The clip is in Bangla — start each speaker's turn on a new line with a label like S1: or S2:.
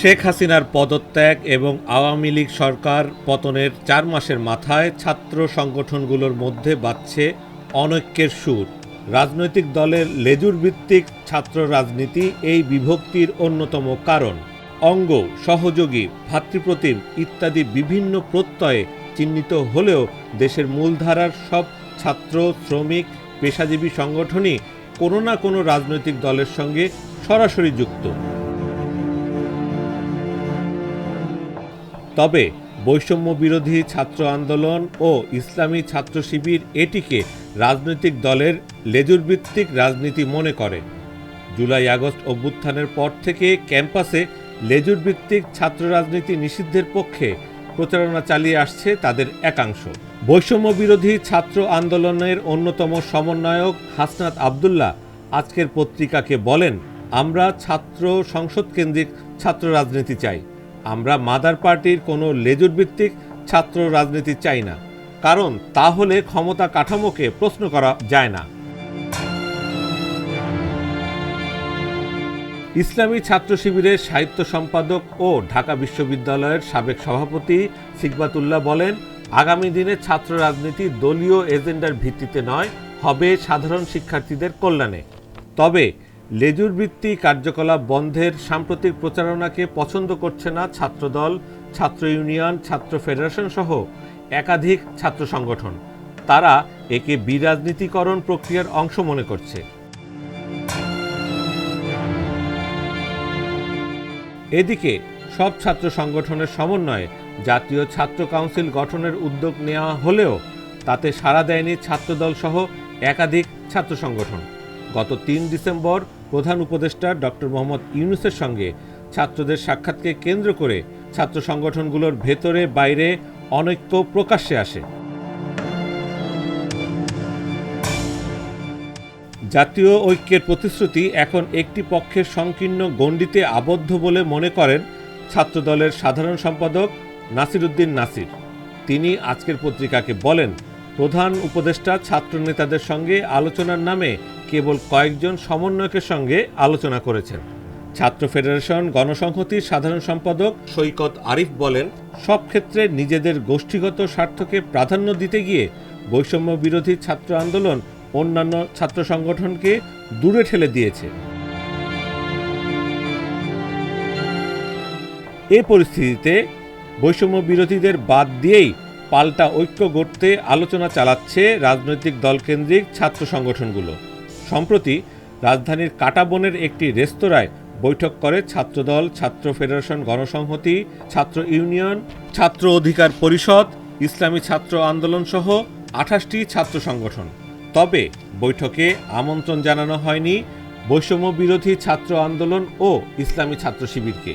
S1: শেখ হাসিনার পদত্যাগ এবং আওয়ামী লীগ সরকার পতনের ৪ মাসের মাথায় ছাত্র সংগঠনগুলোর মধ্যে বাজছে অনৈক্যের সুর। রাজনৈতিক দলের লেজুর ভিত্তিক ছাত্র রাজনীতি এই বিভক্তির অন্যতম কারণ। অঙ্গ, সহযোগী, ভ্রাতৃপ্রতিম ইত্যাদি বিভিন্ন প্রত্যয়ে চিহ্নিত হলেও দেশের মূলধারার সব ছাত্র, শ্রমিক, পেশাজীবী সংগঠনই কোনো না কোনো রাজনৈতিক দলের সঙ্গে সরাসরি যুক্ত। তবে বৈষম্য বিরোধী ছাত্র আন্দোলন ও ইসলামী ছাত্র শিবির এটিকে রাজনৈতিক দলের লেজুরভিত্তিক রাজনীতি মনে করে। জুলাই আগস্ট অভ্যুত্থানের পর থেকে ক্যাম্পাসে লেজুরভিত্তিক ছাত্র রাজনীতি নিষিদ্ধের পক্ষে প্রচারণা চালিয়ে আসছে তাদের একাংশ। বৈষম্য বিরোধী ছাত্র আন্দোলনের অন্যতম সমন্বয়ক হাসনাত আবদুল্লাহ আজকের পত্রিকাকে বলেন, আমরা ছাত্র সংসদ কেন্দ্রিক ছাত্র রাজনীতি চাই। আমরা মাদার পার্টির কোনো লেজুরভিত্তিক ছাত্র রাজনীতি চাই না, কারণ তাহলে ক্ষমতা কাঠামোকে প্রশ্ন করা যায় না। ইসলামী ছাত্র শিবিরের সাহিত্য সম্পাদক ও ঢাকা বিশ্ববিদ্যালয়ের সাবেক সভাপতি সিকবাতুল্লাহ বলেন, আগামী দিনে ছাত্র রাজনীতি দলীয় এজেন্ডার ভিত্তিতে নয়, হবে সাধারণ শিক্ষার্থীদের কল্যাণে। তবে লেজুরভিত্তিক কার্যকলাপ বন্ধের সাম্প্রতিক প্রচারণাকে পছন্দ করছে না ছাত্রদল, ছাত্র ইউনিয়ন, ছাত্র ফেডারেশন সহ একাধিক ছাত্র সংগঠন। তারা একে বিরাজনীতিকরণ প্রক্রিয়ার অংশ মনে করছে। এদিকে সব ছাত্র সংগঠনের সমন্বয়ে জাতীয় ছাত্র কাউন্সিল গঠনের উদ্যোগ নেওয়া হলেও তাতে সাড়া দেয়নি ছাত্রদল সহ একাধিক ছাত্র সংগঠন। গত ৩ ডিসেম্বর প্রধান উপদেষ্টা ডক্টর মোহাম্মদ ইউনূসের সঙ্গে ছাত্রদের সাক্ষাৎকে কেন্দ্র করে ছাত্র সংগঠনগুলোর ভেতরে বাইরে অনৈক্য প্রকাশ্যে আসে। জাতীয় ঐক্যের প্রতিশ্রুতি এখন একটি পক্ষের সংকীর্ণ গণ্ডিতে আবদ্ধ বলে মনে করেন ছাত্রদলের সাধারণ সম্পাদক নাসির উদ্দিন নাসির। তিনি আজকের পত্রিকাকে বলেন, প্রধান উপদেষ্টা ছাত্র নেতাদের সঙ্গে আলোচনার নামে কেবল কয়েকজন সমন্বয়কের সঙ্গে আলোচনা করেছেন। ছাত্র ফেডারেশন গণসংহতির সাধারণ সম্পাদক সৈকত আরিফ বলেন, সব ক্ষেত্রে নিজেদের গোষ্ঠীগত স্বার্থকে প্রাধান্য দিতে গিয়ে বৈষম্য বিরোধী ছাত্র আন্দোলন অন্যান্য ছাত্র সংগঠনকে দূরে ঠেলে দিয়েছে। এ পরিস্থিতিতে বৈষম্য বিরোধীদের বাদ দিয়েই পাল্টা ঐক্য গড়তে আলোচনা চালাচ্ছে রাজনৈতিক দলকেন্দ্রিক ছাত্র সংগঠনগুলো। সম্প্রতি রাজধানীর কাঁটাবনের একটি রেস্তোরাঁয় বৈঠক করে ছাত্রদল, ছাত্র ফেডারেশন গণসংহতি, ছাত্র ইউনিয়ন, ছাত্র অধিকার পরিষদ, ইসলামী ছাত্র আন্দোলন সহ 28টি ছাত্র সংগঠন। তবে বৈঠকে আমন্ত্রণ জানানো হয়নি বৈষম্য বিরোধী ছাত্র আন্দোলন ও ইসলামী ছাত্র শিবিরকে।